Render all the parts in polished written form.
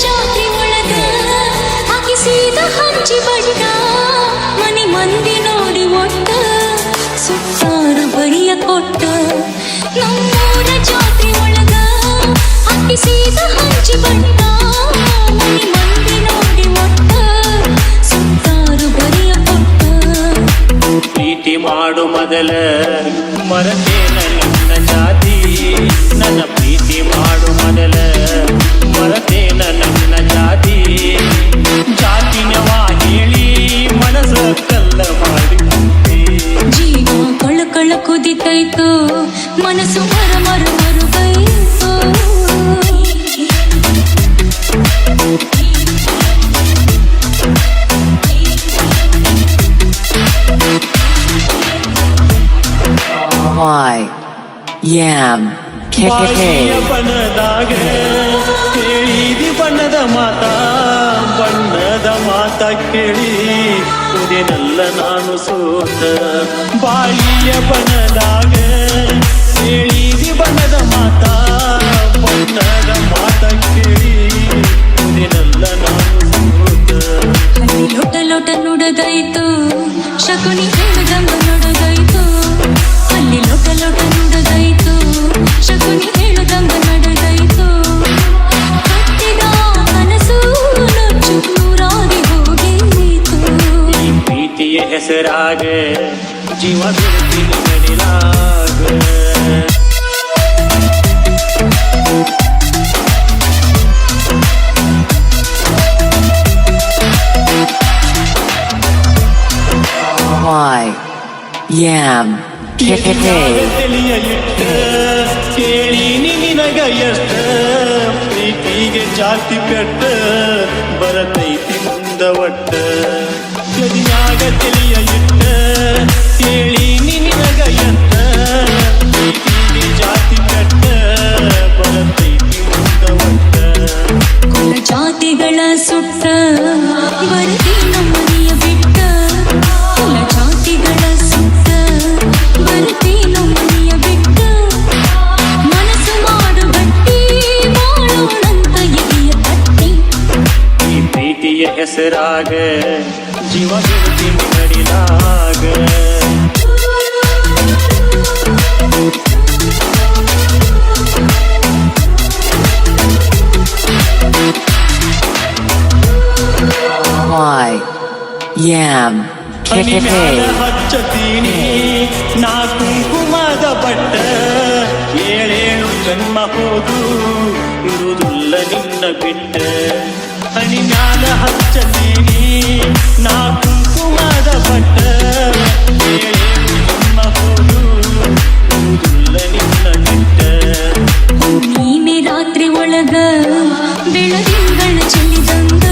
ಜಾತ್ರೆ ಒಳಗ ಹಾಕಿಸಿದ ಹಂಚಿ ಬಣ್ಣ ಮನೆ ಮಂದಿ ನೋಡಿ ಒಟ್ಟ ಸುತ್ತಾರು ಬರಿಯ ಕೊಟ್ಟ ನಮ್ಮೂರ ಜಾತ್ರೆ ಒಳಗ ಹಾಕಿಸಿದ ಹಂಚಿ ಬಣ್ಣ ಮನೆ ಮಂದಿ ನೋಡಿ ಒಟ್ಟ ಸುತ್ತಾರು ಬರಿಯ ಕೊಟ್ಟ ಪ್ರೀತಿ ಮಾಡು ಮೊದಲ ಮರತೇನ ನಿನ್ನ ಜಾತಿ ನನ್ನ ಪ್ರೀತಿ ಮಾಡು ಮೊದಲ ಮರತೇನ ನನ್ನ ಜಾತಿ ಜಾತಿನವಾ ಹೇಳಿ ಮನಸ್ಸ ಕಲ್ಲ ಮಾಡಿ ಜೀವ ಕಳ ಕಳ ಕುದಿತೈತು ಮನಸ್ಸು ಮರ ಮರ ಮರುಗೈತು YM ಬಾಯಿಯ ಬಣ್ಣದಾಗ ಕೇಳಿದಿ ಬಣ್ಣದ ಮಾತ ಕೇಳಿ ಕುದಿನಲ್ಲ ನಾನು ಸೋತ ಬಾಯಿಯ ಬಣ್ಣದಾಗ ಕೇಳಿದಿ ಬಣ್ಣದ ಮಾತ ಕೇಳಿ ಕುದಿನಲ್ಲ ನಾನು ಸೋತ ಅಲ್ಲಿ ಲೋಟ ಲೋಟ ನುಡದೈತು ಶಕುನಿ ಹೇಳದಂಗ ನಡೆದೈತು ಅಲ್ಲಿ ಲೋಟ ಲೋಟ ನುಡದೈತು ಶಕುನಿ ಹೇಳದಂಗ ನಡೆದೈತು ಕಟ್ಟಿದ ಕನಸು ನುಚ್ಚು ನೂರಾಗಿ ಹೋಗಿತ್ತು ಈ ಪ್ರೀತಿಯ ಹೆಸರಾಗ ಜೀವ ಬಿಡ್ತೀನಿ ನಡಿಲಾಗ YM ತಲೆಯ ಇಟ್ಟ ಕೇಳೀನಿ ನಿನಗ ಎಷ್ಟ ಪ್ರೀತಿಗೆ ಜಾತಿ ಪೆಟ್ಟ ಬರತೈತಿ ಮುಂದ ಒಟ್ಟ ಗದಿಯಾಗ ತಲೆಯ ಇಟ್ಟ ಕೇಳೀನಿ ನಿನಗ ಎಷ್ಟ ಪ್ರೀತಿಗೆ ಜಾತಿ ಪೆಟ್ಟ ಬರತೈತಿ ಮುಂದ ಒಟ್ಟ ಕುಲ ಜಾತಿಗಳ ಸುಟ್ಟ ಬರದಿ ನಮ್ಮನೆಯ ಬಿಟ್ಟ ಕುಲ ಜಾತಿಗಳ ಸುಟ್ಟ ಬರದಿ ನಮ್ಮನೆಯ ಬಿಟ್ಟ ಮನಸ್ಸು ಮಾಡು ಗಟ್ಟಿ ಮಾಡೋಣಂತ ಎದೆಯ ತಟ್ಟಿ ಈ ಪ್ರೀತಿಯ ಹೆಸರಾಗ ಜೀವ ಬಿಡ್ತೀನಿ ನಡಿಲಾಗ YM ಹಚ್ಚತೀನಿ ನಾ ಕುಂಕುಮದ ಬಟ್ಟ ಏಳೇಳು ಜನ್ಮ ಹೋದು ಇರುವುದಿಲ್ಲ ನಿನ್ನ ಬಿಟ್ಟ ಹನಿ ಮ್ಯಾಲ ಹಚ್ಚತೀನಿ ನಾ ಕುಂಕುಮದ ಬಟ್ಟ ಏಳೇಳು ಜನ್ಮ ಹೋದು ಇರುವುದಿಲ್ಲ ನಿನ್ನ ಬಿಟ್ಟ ನೀನೆ ರಾತ್ರಿ ಒಳಗ ಬೆಳದಿಂಗಳ ಚೆಲ್ಲಿದಂಗ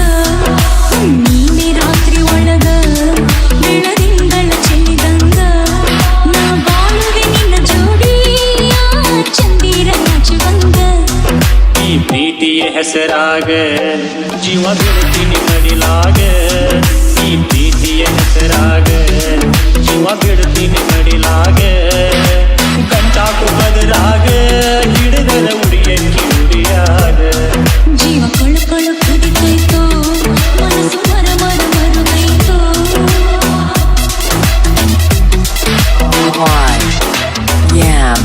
ನೀನೆ ರಾತ್ರಿ ಒಳಗ ಬೆಳದಿಂಗಳ ಚೆಲ್ಲಿದಂಗ ನಾ ಬಾಳುವೆ ನಿನ್ನ ಜೋಡಿಯ ಚಂದಿರ ನಾಚುವಂಗ ಈ ಪ್ರೀತಿಯ ಹೆಸರಾಗ ಜೀವ ಬಿಡ್ತೀನಿ ನಡಿಲಾಗ ಈ ಪ್ರೀತಿಯ ಹೆಸರಾಗ ಜೀವ ಬಿಡ್ತೀನಿ ನಡಿಲಾಗ ಗಂಟಾಕು ಬದಲಾಗ ಹಿಡಿದರ ಉಡಿಯಕ್ಕಿ ಉಡಿಯಾಗ ಜೀವ ಕಳ ಕಳ ಕುದಿತೈತೋ ಮನಸ್ಸು ಮರ ಮರ ಮರುಗೈತೋ YM